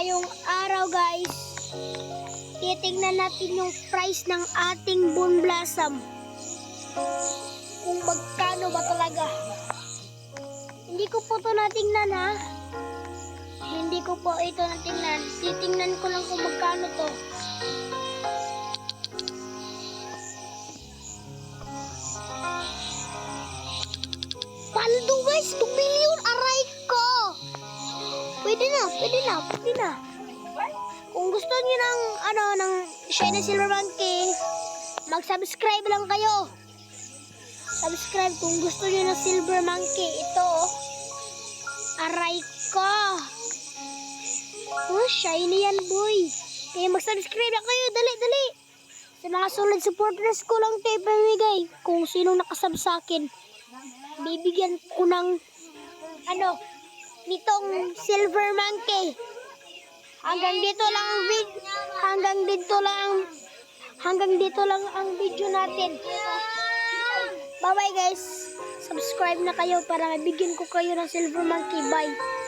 ngayong araw guys, titingnan natin yung price ng ating Bone Blossom. Kung magkano ba talaga. Hindi ko po ito natingnan ha. Hindi ko po ito natingnan. Titingnan ko lang kung magkano to. Paldo guys, 2 million, aray ko. Pwede na. Kung gusto niyo ng ng Shiny Silver Monkey, mag-subscribe lang kayo. Subscribe kung gusto niyo ng Silver Monkey. Ito, aray ko. Oh, shiny yan boy. Kaya mag-subscribe lang kayo, dali. Sa mga solid supporters ko lang tayo pamigay. Kung sinong nakasub sa akin, bibigyan ko ng nitong Silver Monkey. Hanggang dito lang ang video natin. Bye bye guys. Subscribe na kayo para mabigyan ko kayo ng Silver Monkey. Bye.